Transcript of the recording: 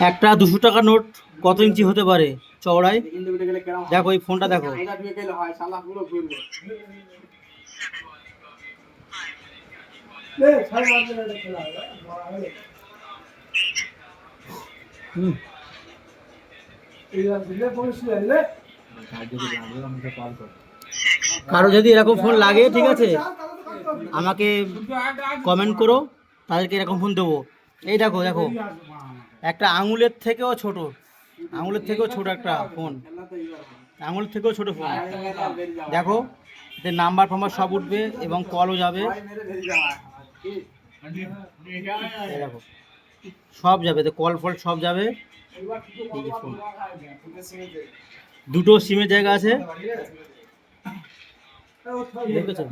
একটা 200 টাকার নোট কত ইঞ্চি হতে পারে চওড়ায়? দেখো এই ফোনটা দেখো। কারো যদি এরকম ফোন লাগে, ঠিক আছে, আমাকে কমেন্ট করো, তাদেরকে এরকম ফোন দেবো। এই দেখো দেখো, একটা আঙুলের থেকেও ছোট, আঙুলের থেকেও ছোট একটা ফোন, আঙুলের থেকেও ছোট ফোন। দেখো এতে নাম্বার ফাম্বার সব উঠবে এবং কলও যাবে। এই দেখো সব যাবে, তো কল ফল সব যাবে। এই যে ফোন, দুটো সিমের জায়গা আছে, দেখেছো?